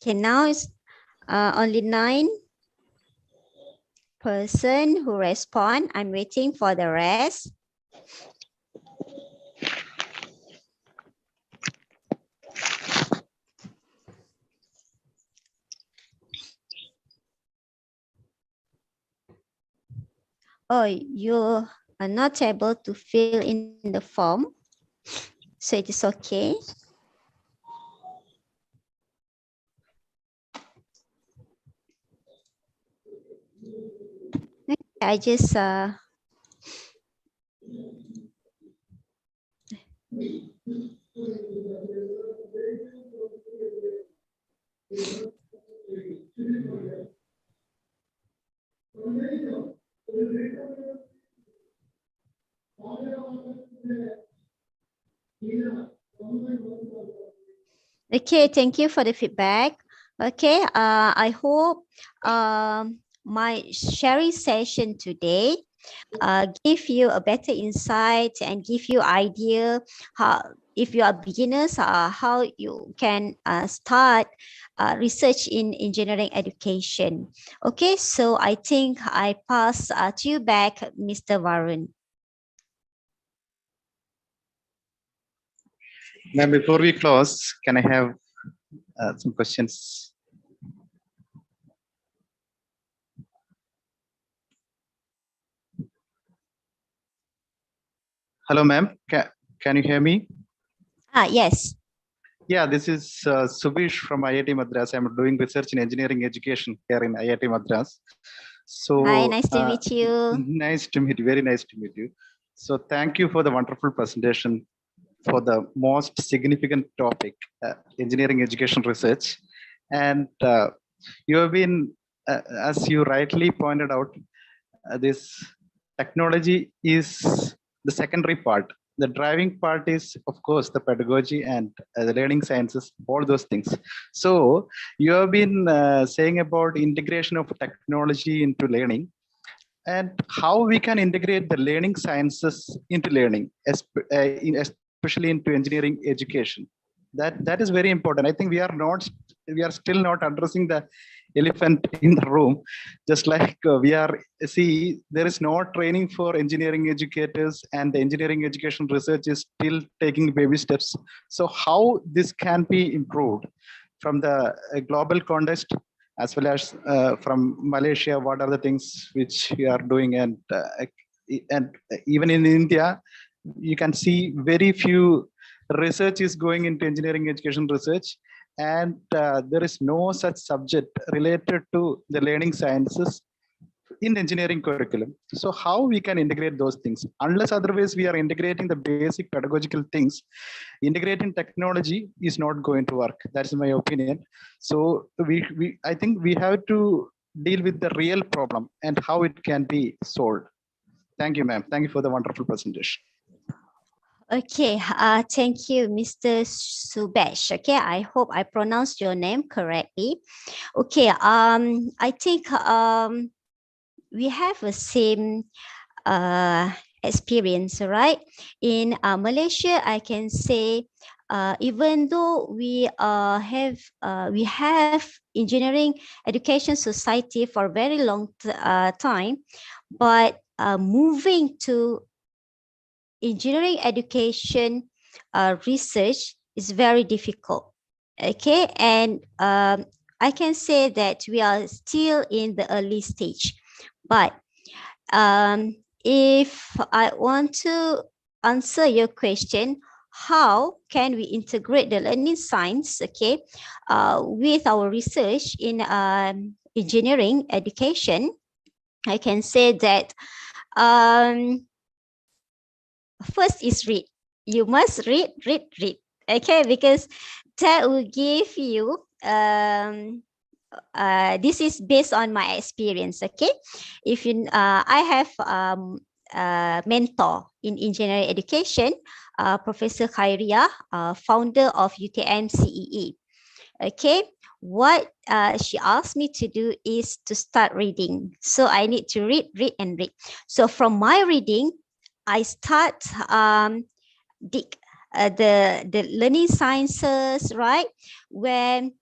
Okay, now it's only 9 person who respond. I'm waiting for the rest. Oh, you are not able to fill in the form, so it is okay. I just Okay, thank you for the feedback. Okay, I hope my sharing session today give you a better insight and give you idea how, if you are beginners, how you can start research in engineering education. Okay, so I think I pass to you back, Mr. Varun. Ma'am, before we close, can I have some questions? Hello, ma'am. Can you hear me? Yes. Yeah, this is Subish from IIT Madras. I'm doing research in engineering education here in IIT Madras. So Hi, nice to meet you. Nice to meet you. Very nice to meet you. So thank you for the wonderful presentation for the most significant topic, engineering education research. And you have been, as you rightly pointed out, this technology is the secondary part. The driving part is, of course, the pedagogy and the learning sciences, all those things. So you have been saying about integration of technology into learning and how we can integrate the learning sciences into learning, especially into engineering education. That is very important. I think we are still not addressing the elephant in the room. Just like there is no training for engineering educators, and the engineering education research is still taking baby steps. So how this can be improved from the global context, as well as from Malaysia, what are the things which we are doing, and even in India, you can see very few research is going into engineering education research, and there is no such subject related to the learning sciences in engineering curriculum. So how we can integrate those things? Unless otherwise we are integrating the basic pedagogical things, integrating technology is not going to work. That's my opinion. So I think we have to deal with the real problem and how it can be solved. Thank you, ma'am. Thank you for the wonderful presentation. Okay, thank you, Mr. Subesh. Okay, I hope I pronounced your name correctly. Okay, I think we have the same experience, right? In Malaysia, I can say, even though we have engineering education society for a very long time, but moving to engineering education research is very difficult. Okay, and I can say that we are still in the early stage. But if I want to answer your question, how can we integrate the learning science, okay, with our research in engineering education? I can say that first is read. You must read. Okay, because that will give you this is based on my experience. Okay, if you I have a mentor in engineering education, Professor Khairia, founder of UTM CEE. Okay, what she asked me to do is to start reading. So I need to read. So from my reading, I start dig the learning sciences, right? When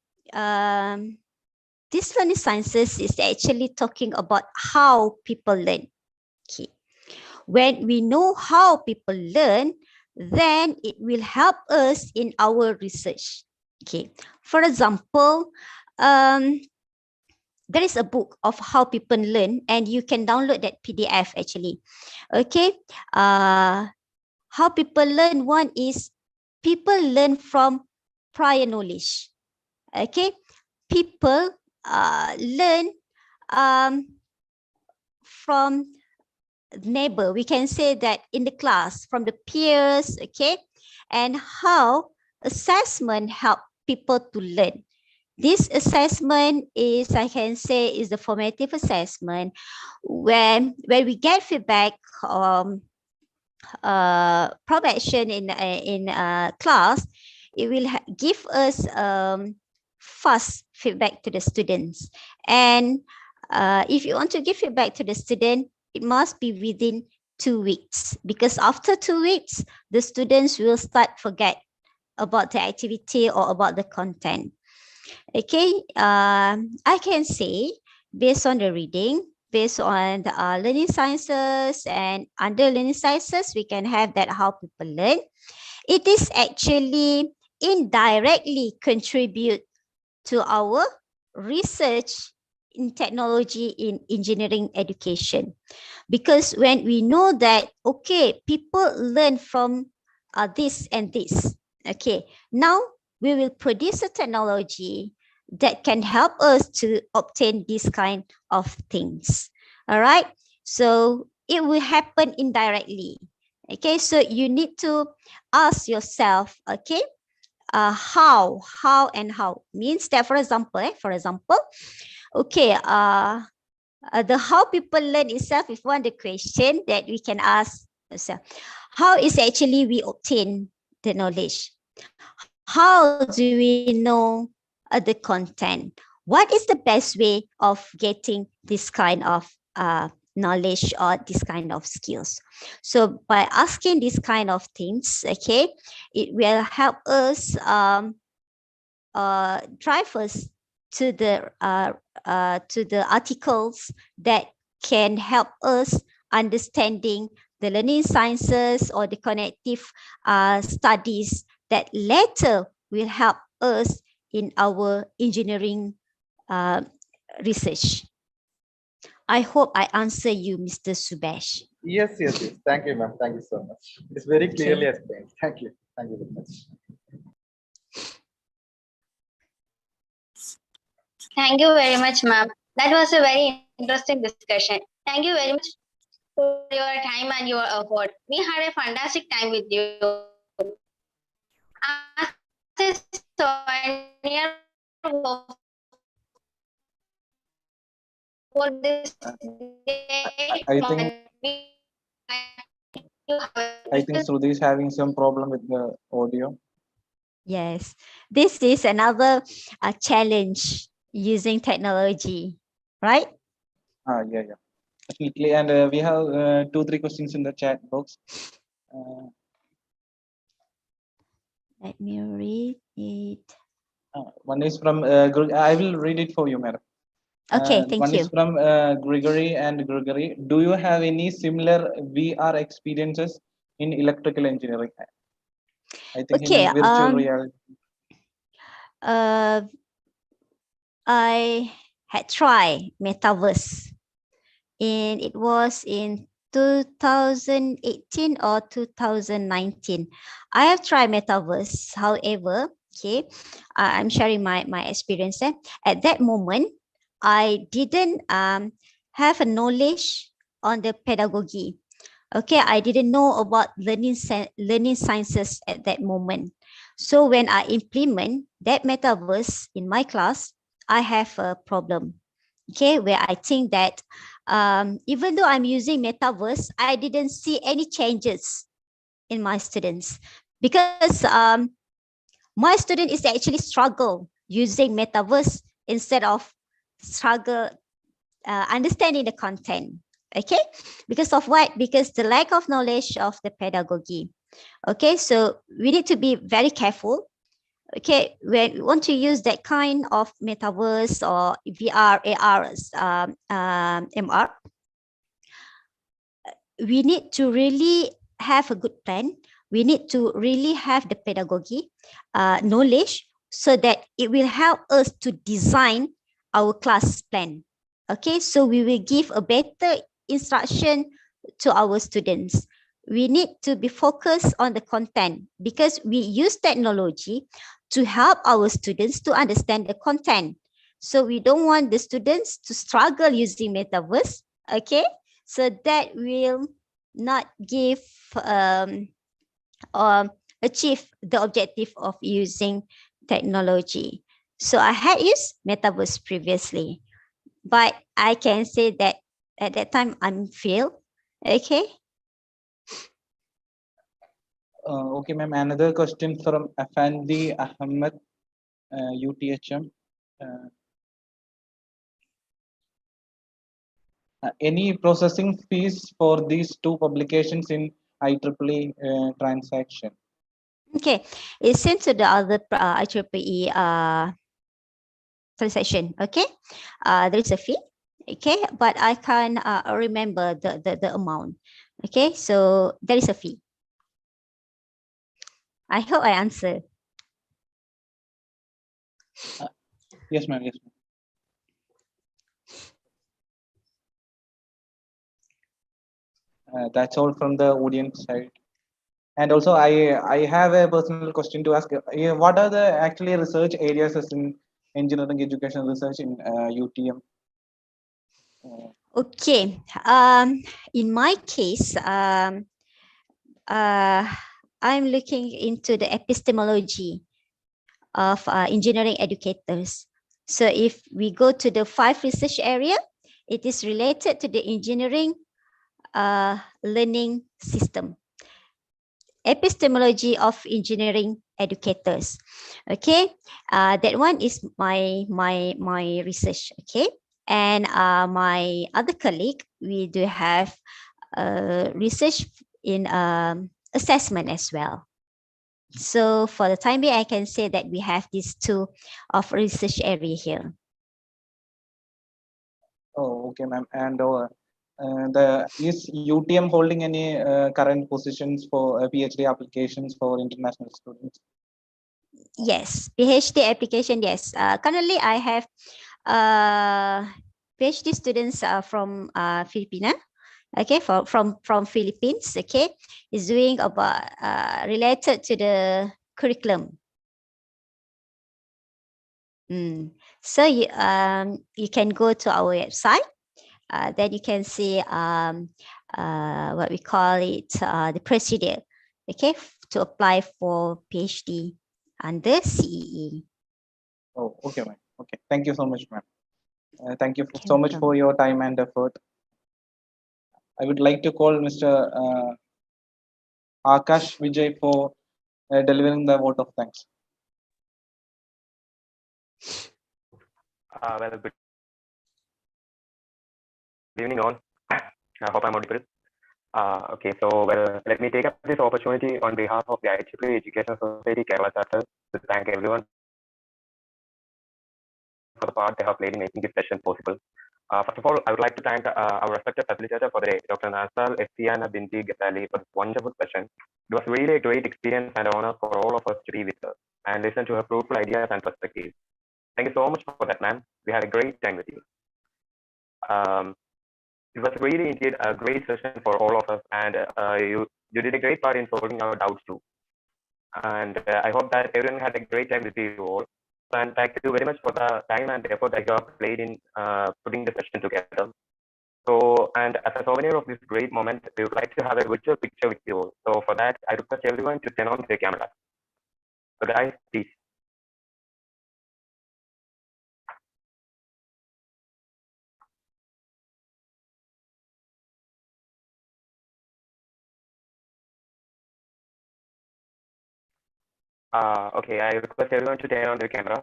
this learning sciences is actually talking about how people learn. Okay. When we know how people learn, then it will help us in our research. Okay. For example, there is a book of how people learn, and you can download that PDF actually. Okay. How people learn, one is people learn from prior knowledge. Okay. People learn from neighbor. We can say that in the class, from the peers, okay, and how assessment help people to learn. This assessment is, I can say, is the formative assessment when we get feedback probation in class. It will give us fast feedback to the students, and if you want to give feedback to the student, it must be within 2 weeks, because after 2 weeks the students will start forget about the activity or about the content. Okay, I can say, based on the reading, based on the learning sciences and under learning sciences, we can have that how people learn. It is actually indirectly contribute to our research in technology in engineering education, because when we know that, okay, people learn from this and this, okay, now we will produce a technology that can help us to obtain this kind of things. All right, so it will happen indirectly. Okay, so you need to ask yourself, okay, how means that, for example, okay, the how people learn itself is one of the question that we can ask ourselves. How is actually we obtain the knowledge? How do we know the content? What is the best way of getting this kind of knowledge or this kind of skills? So by asking these kind of things, okay, it will help us drive us to the articles that can help us understanding the learning sciences or the connective studies that later will help us in our engineering research. I hope I answer you, Mr. Subesh. Yes, yes, yes. Thank you, ma'am. Thank you so much. It's very clearly explained. Thank you. Thank you very much. Thank you very much, ma'am. That was a very interesting discussion. Thank you very much for your time and your effort. We had a fantastic time with you. As a souvenir for this day, I think Shruti is having some problem with the audio. Yes, this is another challenge using technology, right? Yeah, definitely. And we have 2-3 questions in the chat box. Let me read it. One is from I will read it for you, madam. Okay, thank one you. is from Gregory and Gregory. Do you have any similar VR experiences in electrical engineering? I think Okay, in virtual reality. I had tried metaverse, and it was in 2018 or 2019. I have tried metaverse. However, okay, I'm sharing my experience. At that moment, I didn't have a knowledge on the pedagogy. Okay, I didn't know about learning sciences at that moment. So when I implement that metaverse in my class, I have a problem. Okay, where I think that even though I'm using metaverse, I didn't see any changes in my students because my student is actually struggle using metaverse instead of struggle understanding the content. Okay, because of what? Because the lack of knowledge of the pedagogy. Okay, so we need to be very careful. Okay, when we want to use that kind of metaverse or VR, AR, MR, we need to really have a good plan. We need to really have the pedagogy knowledge so that it will help us to design our class plan. Okay, so we will give a better instruction to our students. We need to be focused on the content because we use technology to help our students to understand the content. So we don't want the students to struggle using metaverse. Okay, so that will not give or achieve the objective of using technology. So I had used metaverse previously, but I can say that at that time I'm failed. Okay. Okay, ma'am. Another question from Afandi Ahmed, UTHM. Any processing fees for these two publications in IEEE transaction? Okay, it's sent to the other IEEE transaction. Okay, there is a fee. Okay, but I can't remember the amount. Okay, so there is a fee. I hope I answered. Yes, ma'am. Yes, ma'am. That's all from the audience side. And also, I have a personal question to ask. What are the actually research areas in engineering education research in UTM? Okay. In my case, I'm looking into the epistemology of engineering educators. So if we go to the 5 research area, it is related to the engineering learning system. Epistemology of engineering educators. Okay, that one is my research. Okay, and my other colleague, we do have research in assessment as well. So for the time being, I can say that we have these 2 of research area here. Oh, okay, ma'am. And is UTM holding any current positions for PhD applications for international students? Yes, PhD application. Yes, currently I have PhD students from Filipina. Okay, from Philippines. Okay, is doing about related to the curriculum. So you can go to our website. Then you can see what we call it the procedure. Okay, to apply for PhD under CEE. Oh, okay, ma'am. Okay, thank you so much, ma'am. Thank you Okay, so much welcome. for your time and effort. I would like to call Mr. Akash Vijay for delivering the vote of thanks. Well, good evening all. I hope I'm audible. Okay, so let me take up this opportunity on behalf of the IEEE Education Society Kerala Chapter to thank everyone for the part they have played in making this session possible. First of all, I would like to thank our respected facilitator for the day, Dr. Nasal Efiana Binti Ghazali, for this wonderful session. It was really a great experience and honor for all of us to be with her and listen to her fruitful ideas and perspectives. Thank you so much for that, ma'am. We had a great time with you. It was really indeed a great session for all of us, and you did a great part in solving our doubts too. And I hope that everyone had a great time with you all. And thank you very much for the time and effort that you have played in putting the session together. So, and as a souvenir of this great moment, we would like to have a virtual picture with you all. So for that, I request everyone to turn on their camera. So guys, please. Okay, I request everyone to turn on their camera.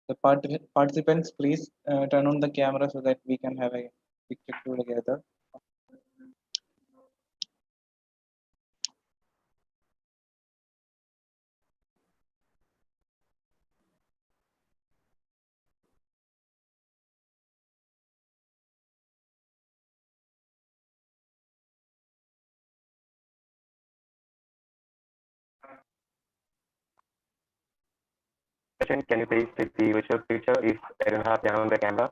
The participants, please turn on the camera so that we can have a picture together. Can you please take the virtual picture if everyone has turned on the camera?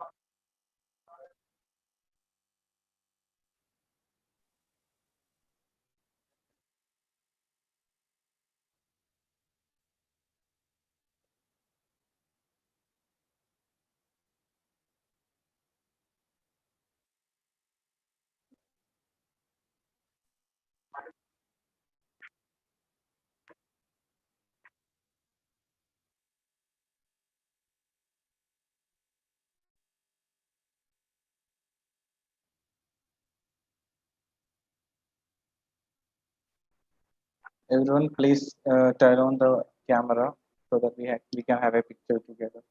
Everyone, please turn on the camera so that we can have a picture together.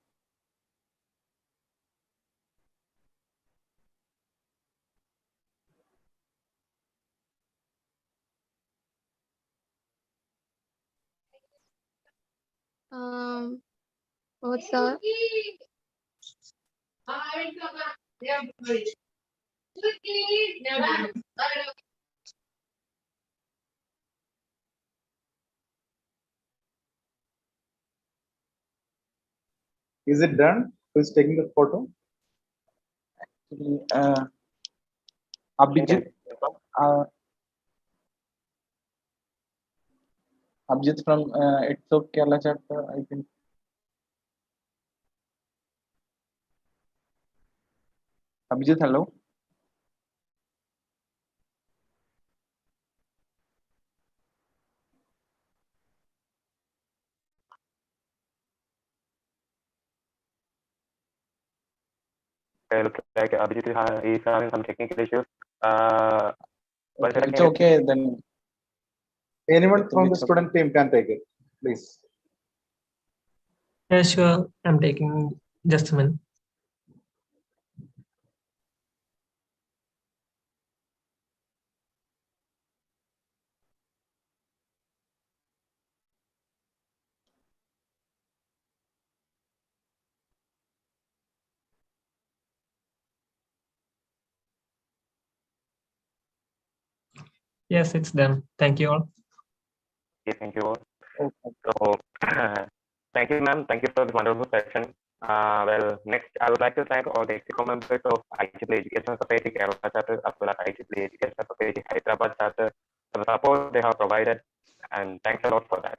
What's the Is it done? Who's taking the photo? Actually, Abhijit, Abhijit from IEEE Kerala chapter, I think. Abhijit, hello. looks like Abhijit is having some technical issues. It's okay then. Anyone from the student team can take it, please. Yeah, sure. I'm taking just a minute. Yes, it's done. Thank you all. Okay, thank you all. So, thank you, ma'am. Thank you for this wonderful session. Well, next, I would like to thank all the EXCO members of IEEE Education Society Kerala chapter, as well as IEEE Education Society Hyderabad chapter, for the support they have provided, and thanks a lot for that.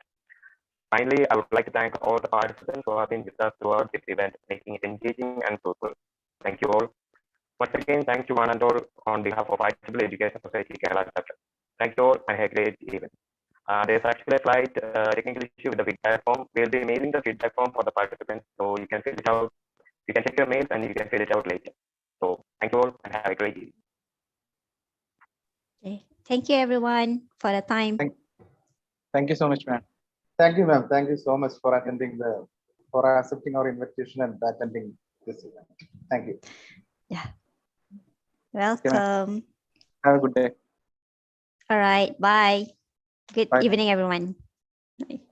Finally, I would like to thank all the participants who have been with us throughout this event, making it engaging and fruitful. Thank you all. Once again, thanks to one and all on behalf of IEEE Education Society Kerala chapter. Thank you all and have a great evening. There's actually a slight technical issue with the feedback form. We'll be mailing the feedback form for the participants, so you can fill it out. You can check your mails and you can fill it out later. So thank you all and have a great evening. Okay. Thank you everyone for the time. Thank you so much, ma'am. Thank you, ma'am. Thank you so much for for accepting our invitation and attending this event. Thank you. Yeah. Welcome. Have a good day. All right. Bye. Good Bye. evening, everyone. Bye.